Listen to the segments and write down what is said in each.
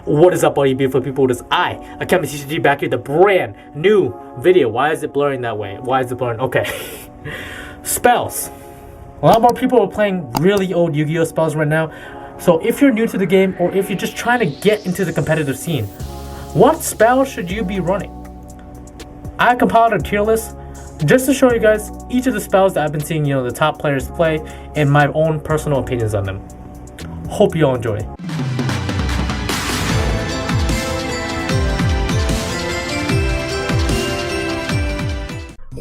What is up, all you beautiful people? It is I, AkemiTCG, back here with a brand new video. Why is it blurring that way? Why is it blurring? Okay. Spells. A lot more people are playing really old Yu-Gi-Oh spells right now. So if you're new to the game, or if you're just trying to get into the competitive scene, what spell should you be running? I compiled a tier list just to show you guys each of the spells that I've been seeing, the top players play, and my own personal opinions on them. Hope you all enjoy.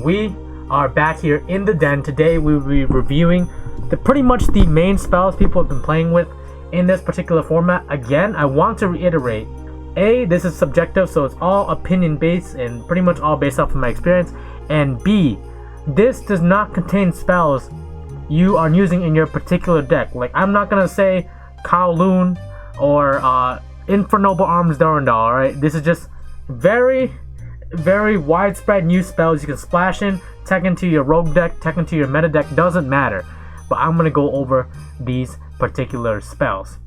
We are back here in the den. Today we will be reviewing pretty much the main spells people have been playing with in this particular format. Again, I want to reiterate, A, this is subjective, so it's all opinion based and pretty much all based off of my experience. And B, this does not contain spells you are using in your particular deck. Like, I'm not gonna say Kowloon or Infernoble Arms Durandal, alright? This is just very widespread new spells you can splash in, tech into your rogue deck, tech into your meta deck, doesn't matter. But I'm gonna go over these particular spells.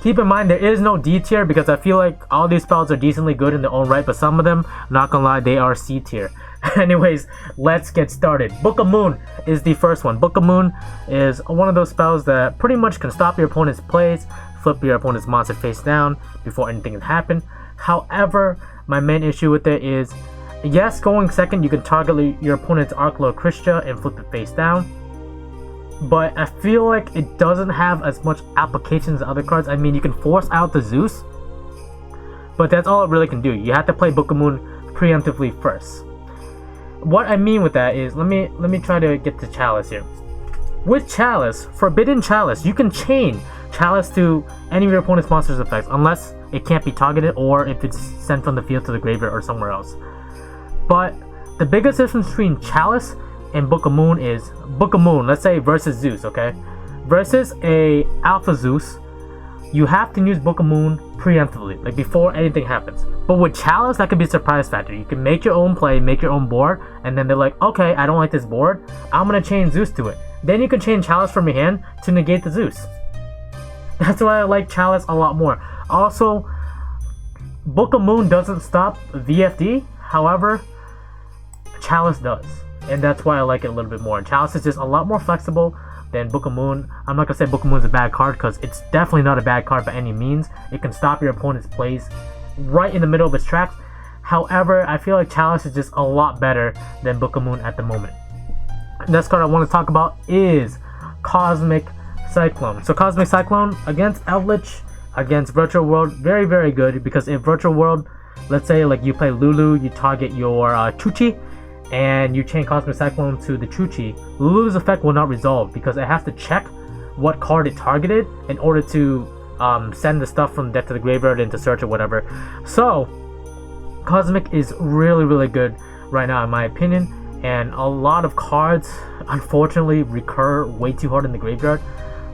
Keep in mind, there is no D tier because I feel like all these spells are decently good in their own right, but some of them, not gonna lie, they are C tier. Anyways, let's get started. Book of Moon is the first one. Book of Moon is one of those spells that pretty much can stop your opponent's plays, flip your opponent's monster face down before anything can happen. However, my main issue with it is, yes, going second, you can target your opponent's Archlord Christia and flip it face down. But I feel like it doesn't have as much applications as other cards. I mean, you can force out the Zeus, but that's all it really can do. You have to play Book of Moon preemptively first. What I mean with that is, let me try to get to Chalice here. With Chalice, Forbidden Chalice, you can chain Chalice to any of your opponent's monster's effects, unless it can't be targeted or if it's sent from the field to the graveyard or somewhere else. But the biggest difference between Chalice and Book of Moon is, Book of Moon, let's say versus Zeus, okay? Versus a Alpha Zeus, you have to use Book of Moon preemptively, like before anything happens. But with Chalice, that could be a surprise factor. You can make your own play, make your own board, and then they're like, okay, I don't like this board, I'm gonna chain Zeus to it. Then you can chain Chalice from your hand to negate the Zeus. That's why I like Chalice a lot more. Also, Book of Moon doesn't stop VFD, however, Chalice does. And that's why I like it a little bit more. And Chalice is just a lot more flexible than Book of Moon. I'm not going to say Book of Moon is a bad card, because it's definitely not a bad card by any means. It can stop your opponent's plays right in the middle of its tracks. However, I feel like Chalice is just a lot better than Book of Moon at the moment. Next card I want to talk about is Cosmic Cyclone. So Cosmic Cyclone against Eldritch, against Virtual World, very good, because in Virtual World, let's say like you play Lulu, you target your Chuchi, and you chain Cosmic Cyclone to the Chuchi, Lulu's effect will not resolve because it has to check what card it targeted in order to send the stuff from deck to the graveyard into search or whatever. So Cosmic is really good right now in my opinion, and a lot of cards unfortunately recur way too hard in the graveyard.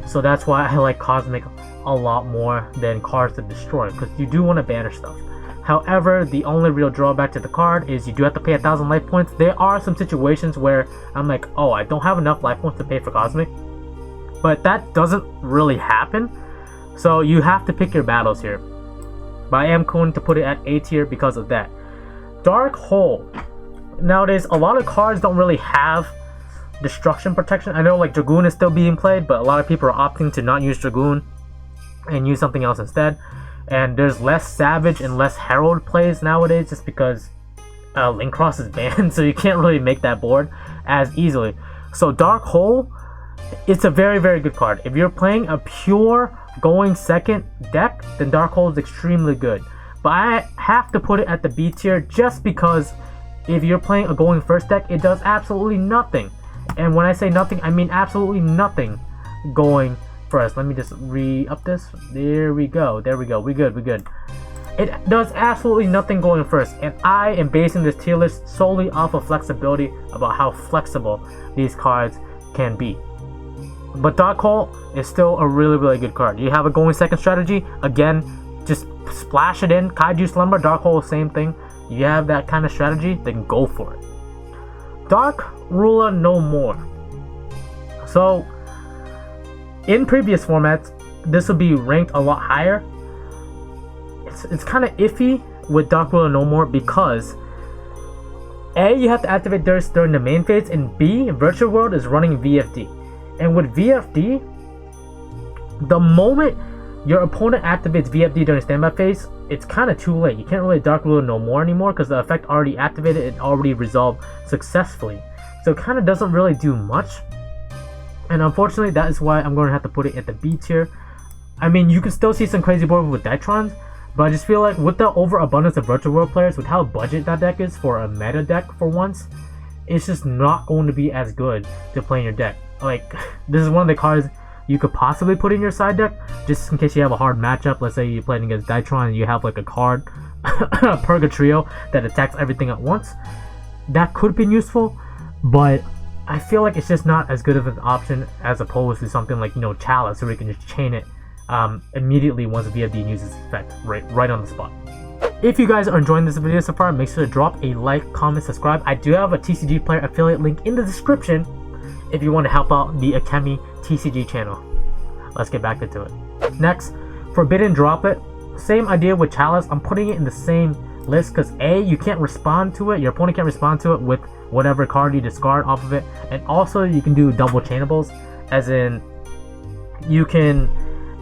So that's why I like Cosmic a lot more than cards to destroy, because you do want to banish stuff. However, the only real drawback to the card is you do have to pay 1,000 life points. There are some situations where I'm like, oh, I don't have enough life points to pay for Cosmic, but that doesn't really happen. So you have to pick your battles here. But I am going to put it at A tier because of that. Dark Hole. Nowadays, a lot of cards don't really have destruction protection. I know like Dragoon is still being played, but a lot of people are opting to not use Dragoon and use something else instead. And there's less Savage and less Herald plays nowadays just because Link Cross is banned, so you can't really make that board as easily. So Dark Hole, it's a very good card. If you're playing a pure going second deck, then Dark Hole is extremely good. But I have to put it at the B tier just because if you're playing a going first deck, it does absolutely nothing. And when I say nothing, I mean absolutely nothing going first. Let me just re-up this. There we go. We good. It does absolutely nothing going first, and I am basing this tier list solely off of flexibility, about how flexible these cards can be. But Dark Hole is still a really good card. You have a going second strategy, again, just splash it in. Kaiju Slumber, Dark Hole, same thing. You have that kind of strategy, then go for it. Dark Ruler No More. So in previous formats, this would be ranked a lot higher. it's kind of iffy with Dark Ruler No More because A, you have to activate Durst during the main phase, and B, Virtual World is running VFD. And with VFD, the moment your opponent activates VFD during standby phase, it's kind of too late. You can't really Dark Ruler No More anymore because the effect already activated and already resolved successfully. So it kind of doesn't really do much. And unfortunately, that is why I'm going to have to put it at the B tier. I mean, you can still see some crazy board with Detrons, but I just feel like with the overabundance of Virtual World players, with how budget that deck is for a meta deck for once, it's just not going to be as good to play in your deck. Like, this is one of the cards you could possibly put in your side deck, just in case you have a hard matchup. Let's say you're playing against Dytron and you have like a card, Purgatrio, that attacks everything at once. That could be useful, but I feel like it's just not as good of an option as opposed to something like, you know, Chalice, where you can just chain it immediately once VFD uses effect, right on the spot. If you guys are enjoying this video so far, make sure to drop a like, comment, subscribe. I do have a TCGPlayer affiliate link in the description if you want to help out the AkemiTCG channel. Let's get back into it. Next, Forbidden Droplet. Same idea with Chalice. I'm putting it in the same list because A, you can't respond to it. Your opponent can't respond to it with whatever card you discard off of it. And also you can do double chainables, as in you can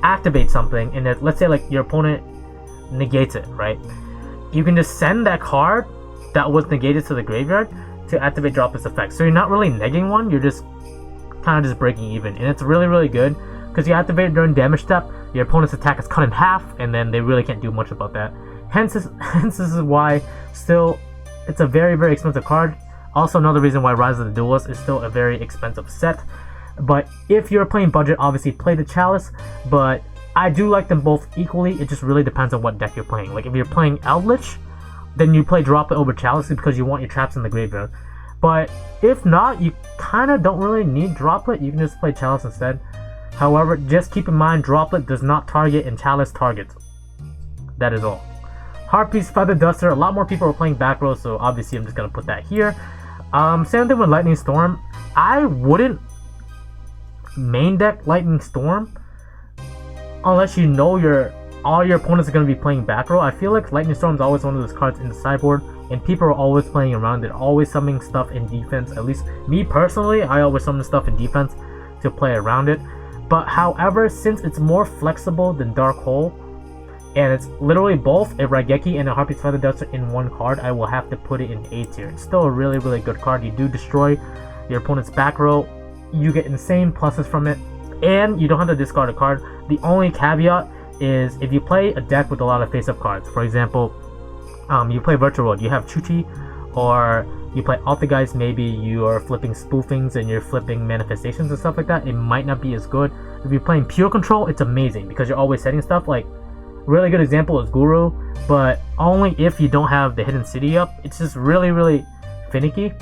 activate something and let's say like your opponent negates it, right? You can just send that card that was negated to the graveyard to activate Droplet's effect. So you're not really negging one, you're just kind of just breaking even. And it's really, really good because you activate it during damage step, your opponent's attack is cut in half, and then they really can't do much about that. Hence this is why still it's a very, very expensive card. Also another reason why Rise of the Duelist is still a very expensive set. But if you're playing budget, obviously play the Chalice, but I do like them both equally. It just really depends on what deck you're playing. Like if you're playing Eldritch, then you play Droplet over Chalice because you want your traps in the graveyard. But if not, you kind of don't really need Droplet. You can just play Chalice instead. However, just keep in mind, Droplet does not target and Chalice targets. That is all. Harpy's Feather Duster. A lot more people are playing back row, so obviously I'm just going to put that here. Same thing with Lightning Storm. I wouldn't main deck Lightning Storm unless you know all your opponents are going to be playing back row. I feel like Lightning Storm is always one of those cards in the sideboard, and people are always playing around it, always summoning stuff in defense. At least me personally, I always summon stuff in defense to play around it. But however, since it's more flexible than Dark Hole, and it's literally both a Raigeki and a Harpy's Feather Duster in one card, I will have to put it in A tier. It's still a really, really good card. You do destroy your opponent's back row, you get insane pluses from it, and you don't have to discard a card. The only caveat is if you play a deck with a lot of face-up cards. For example, you play Virtual World, you have Chuchi, or you play Altageist, maybe you are flipping Spoofings and you're flipping Manifestations and stuff like that, it might not be as good. If you're playing Pure Control, it's amazing because you're always setting stuff. Like, really good example is Guru, but only if you don't have the Hidden City up. It's just really, really finicky.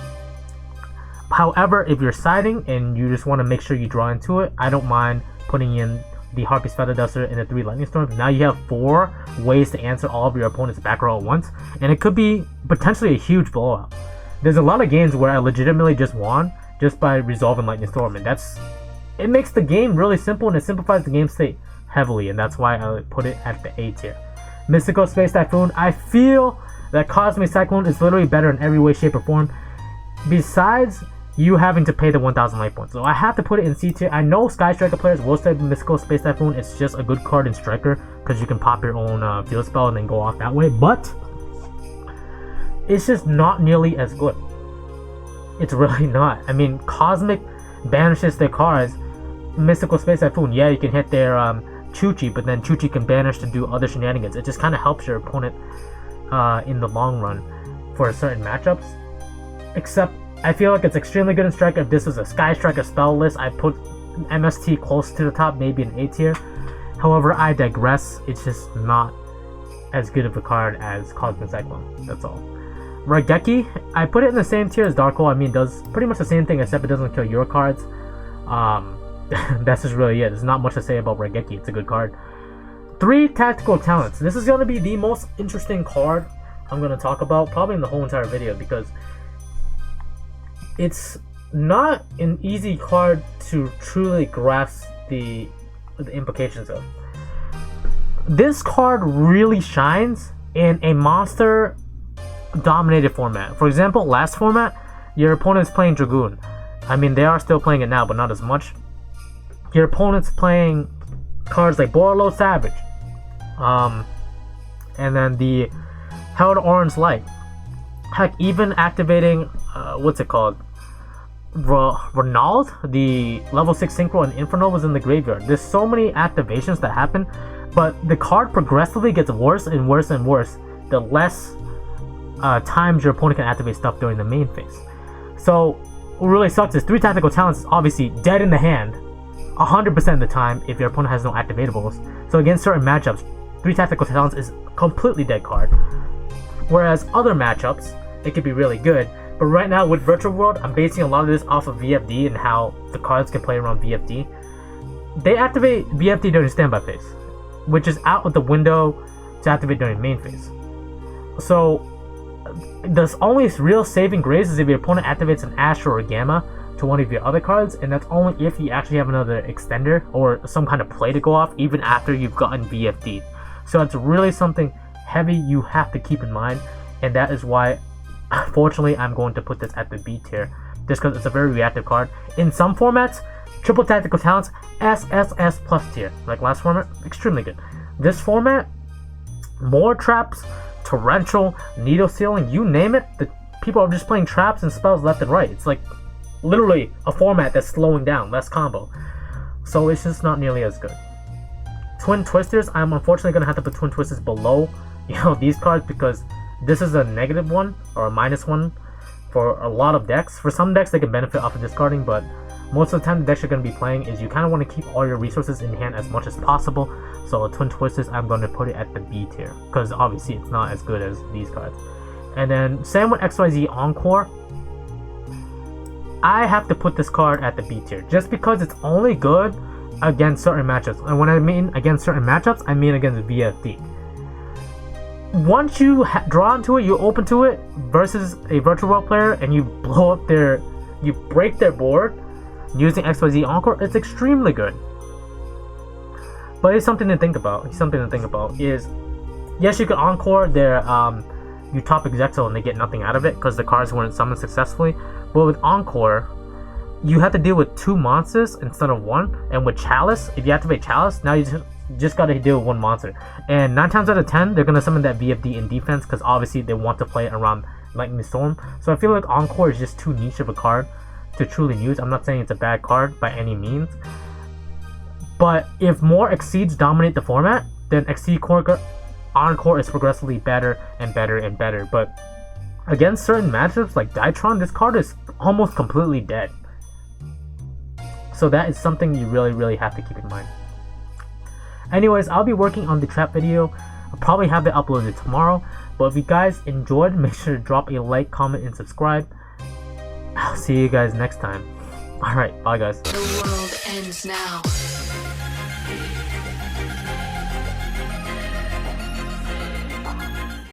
However, if you're siding and you just want to make sure you draw into it, I don't mind putting in the Harpy's Feather Duster and the 3 Lightning Storms. Now you have 4 ways to answer all of your opponent's back row at once, and it could be potentially a huge blowout. There's a lot of games where I legitimately just won just by resolving Lightning Storm, and it makes the game really simple, and it simplifies the game state heavily, and that's why I put it at the A tier. Mystical Space Typhoon. I feel that Cosmic Cyclone is literally better in every way, shape, or form, besides you having to pay the 1000 life points. So I have to put it in C tier. I know Sky Striker players will say Mystical Space Typhoon. It's just a good card in Striker because you can pop your own field spell and then go off that way, but it's just not nearly as good. It's really not. I mean, Cosmic banishes their cards. Mystical Space Typhoon, yeah, you can hit their Chuchi, but then Chuchi can banish to do other shenanigans. It just kind of helps your opponent in the long run for certain matchups. Except, I feel like it's extremely good in Striker. If this was a Sky Striker spell list, I'd put MST close to the top, maybe an A tier. However, I digress. It's just not as good of a card as Cosmic Cyclone. That's all. Raigeki, I put it in the same tier as Dark Hole. I mean, it does pretty much the same thing, except it doesn't kill your cards. That's just really it. There's not much to say about Raigeki. It's a good card. 3 Tactical Talents. This is going to be the most interesting card I'm going to talk about probably in the whole entire video, because it's not an easy card to truly grasp the implications of. this card really shines in a monster dominated format. For example, last format, your opponent's playing Dragoon. I mean, they are still playing it now, but not as much. Your opponent's playing cards like Borlo Savage, and then the Held Orange Light. Heck, even activating what's it called? Ronald, the level 6 Synchro and Inferno was in the graveyard. There's so many activations that happen, but the card progressively gets worse and worse and worse the less times your opponent can activate stuff during the main phase. So what really sucks is 3 Tactical Talents is obviously dead in the hand 100% of the time if your opponent has no activatables. So against certain matchups, 3 Tactical Talents is a completely dead card. Whereas other matchups, it could be really good. But right now with Virtual World, I'm basing a lot of this off of VFD and how the cards can play around VFD. They activate VFD during standby phase, which is out of the window to activate during main phase. So the only real saving grace is if your opponent activates an Astro or Gamma to one of your other cards, and that's only if you actually have another extender or some kind of play to go off even after you've gotten VFD. So it's really something heavy you have to keep in mind, and that is why unfortunately I'm going to put this at the B tier, just because it's a very reactive card. In some formats, triple Tactical Talents, SSS plus tier. Like last format, extremely good. This format, more traps, torrential, needle sealing, you name it, the people are just playing traps and spells left and right. It's like literally a format that's slowing down, less combo. So it's just not nearly as good. Twin Twisters, I'm unfortunately going to have to put Twin Twisters below, these cards, because this is a -1 or a -1 for a lot of decks. For some decks, they can benefit off of discarding, but most of the time the decks you're going to be playing is you kind of want to keep all your resources in hand as much as possible. So Twin Twisters, I'm going to put it at the B tier, because obviously it's not as good as these cards. And then same with XYZ Encore. I have to put this card at the B tier, just because it's only good against certain matchups. And when I mean against certain matchups, I mean against VFD. Once you draw into it, you're open to it versus a Virtual World player, and you blow up you break their board using XYZ Encore, it's extremely good. But it's something to think about. Is, yes, you can Encore their Utopic Zexal and they get nothing out of it because the cards weren't summoned successfully. But with Encore, you have to deal with 2 monsters instead of 1. And with Chalice, if you activate Chalice, now you just gotta deal with 1 monster. And 9 times out of 10, they're gonna summon that VFD in defense because obviously they want to play around Lightning Storm. So I feel like Encore is just too niche of a card to truly use. I'm not saying it's a bad card by any means. But if more Exceeds dominate the format, then Exceed Encore is progressively better and better and better. But against certain matchups like Dytron, this card is almost completely dead. So that is something you really have to keep in mind. Anyways, I'll be working on the trap video. I'll probably have it uploaded tomorrow. But if you guys enjoyed, make sure to drop a like, comment, and subscribe. I'll see you guys next time. Alright, bye guys. The world ends now.